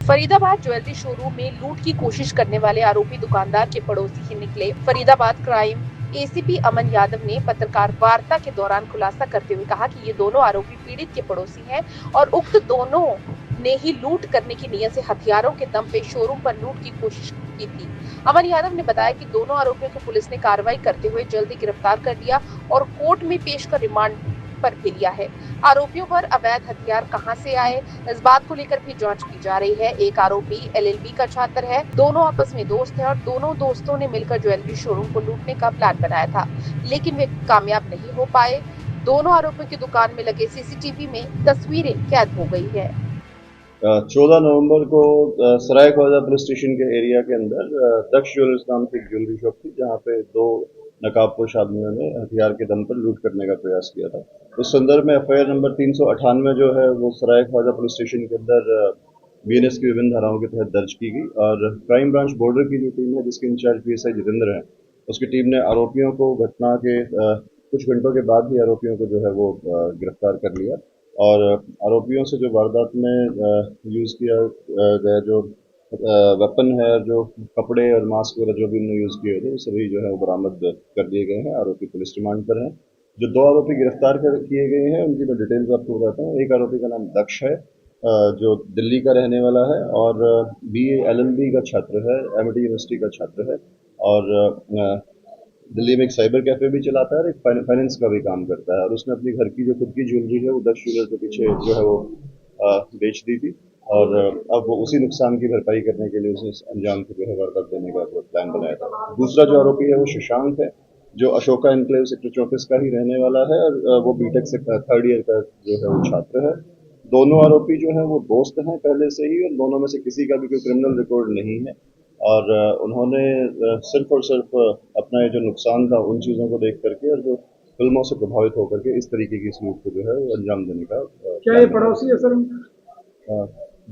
Faridabad jewellery showroom में लूट की कोशिश करने वाले आरोपी दुकानदार के पड़ोसी ही निकले। फरीदाबाद क्राइम एसीपी अमन यादव ने पत्रकार वार्ता के दौरान खुलासा करते हुए कहा कि ये दोनों आरोपी पीड़ित के पड़ोसी हैं और उक्त दोनों ने ही लूट करने की नीयत से हथियारों के दम पे शोरूम पर लूट की कोशिश की थी। अमन यादव ने बताया कि दोनों आरोपियों को पुलिस ने कार्रवाई करते हुए जल्दी गिरफ्तार कर लिया और कोर्ट में पेश कर रिमांड पर भी लिया है। आरोपियों पर अवैध हथियार कहां से आए, इस बात को लेकर भी जांच की जा रही है। एक आरोपी एलएलबी का छात्र है, दोनों आपस में दोस्त हैं और दोनों दोस्तों ने मिलकर ज्वेलरी शोरूम को लूटने का प्लान बनाया था, लेकिन वे कामयाब नहीं हो पाए। दोनों आरोपियों की दुकान में लगे सीसीटीवी में तस्वीरें कैद हो गई है। 14 नवंबर को सराय ख्वाजा पुलिस स्टेशन के एरिया के अंदर दक्ष ज्वेलर्स नाम की एक ज्वेलरी शॉप थी, जहां पे दो नकाबपोश आदमियों ने हथियार के दम पर लूट करने का प्रयास किया था। उस संदर्भ में एफआईआर नंबर 398 जो है वो सराय ख्वाजा पुलिस स्टेशन के अंदर बीएनएस की विभिन्न धाराओं के तहत दर्ज की गई और क्राइम ब्रांच बॉर्डर की जो टीम है, जिसके इंचार्ज पीएसआई जितेंद्र हैं, उसकी टीम ने आरोपियों को घटना के कुछ घंटों के बाद ही आरोपियों को जो है वो गिरफ्तार कर लिया और आरोपियों से जो वारदात में यूज़ किया गया जो वेपन है, जो कपड़े और मास्क वगैरह जो भी उन्होंने यूज़ किए थे, वो सभी जो है वो बरामद कर दिए गए हैं। आरोपी पुलिस रिमांड पर हैं। जो दो आरोपी गिरफ्तार किए गए हैं, उनकी मैं डिटेल्स आपको बताता हूँ। एक आरोपी का नाम दक्ष है, जो दिल्ली का रहने वाला है और बीए एलएलबी का छात्र है, एमिटी यूनिवर्सिटी का छात्र है और दिल्ली में एक साइबर कैफे भी चलाता है और एक फाइनेंस का भी काम करता है और उसने अपनी घर की जो खुद की ज्वेलरी है वो दक्ष ज्वेलर के पीछे जो है वो बेच दी थी और अब वो उसी नुकसान की भरपाई करने के लिए उसने अंजाम को जो है वारदात देने का प्लान बनाया था। दूसरा जो आरोपी है वो शशांक है, जो अशोका एनक्लेव सेक्टर 34 का ही रहने वाला है और वो बीटेक से थर्ड ईयर का जो है वो छात्र है। दोनों आरोपी जो है वो दोस्त हैं पहले से ही और दोनों में से किसी का भी कोई क्रिमिनल रिकॉर्ड नहीं है और उन्होंने सिर्फ और सिर्फ अपना ये जो नुकसान था उन चीज़ों को देख करके और जो फिल्मों से प्रभावित होकर के इस तरीके की लूट को जो है वो अंजाम देने का क्या ये पड़ोसी है सर?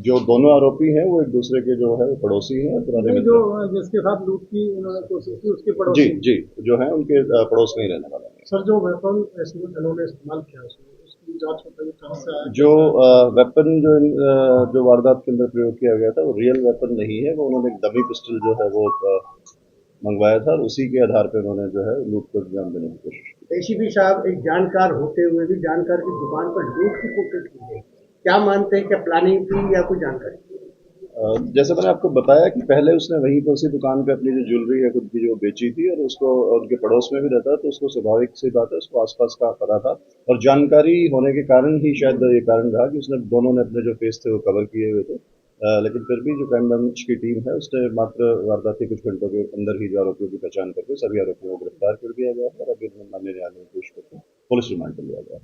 जो दोनों आरोपी हैं वो एक दूसरे के जो है पड़ोसी हैं, पुराने जो मित्र। जिसके साथ लूट की उन्होंने कोशिश की उसके जी पड़ोसी? जी, जो है उनके पड़ोस में ही रहने वाला है। सर, जो वेपन इन्होंने इस्तेमाल किया उसकी जांच बताइए, कहाँ से आया? जो वेपन जो वारदात के अंदर प्रयोग किया गया था वो रियल वेपन नहीं है, वो उन्होंने एक डमी पिस्टल जो है वो मंगवाया था और उसी के आधार पर उन्होंने जो है लूट को अंजाम देने की कोशिश की। एसीपी साहब, एक जानकार होते हुए भी जानकार की दुकान पर लूट की कोशिश की गई, क्या मानते हैं? क्या प्लानिंग थी या कोई जानकारी? जैसे मैंने आपको बताया कि पहले उसने वहीं पर उसी दुकान पे अपनी जो ज्वेलरी है खुद की जो बेची थी और उसको उनके पड़ोस में भी रहता है, तो उसको स्वाभाविक सी बात है उसको आसपास का पता था और जानकारी होने के कारण ही शायद ये कारण रहा कि उसने दोनों ने अपने जो फेस थे वो कवर किए हुए थे। लेकिन फिर भी जो क्राइम ब्रांच की टीम है उसने मात्र वारदात के कुछ घंटों के अंदर ही जो आरोपियों की पहचान करके सभी आरोपियों को गिरफ्तार कर दिया गया है और अभी माननीय न्यायालय में पेश करके पुलिस रिमांड पर लिया गया है।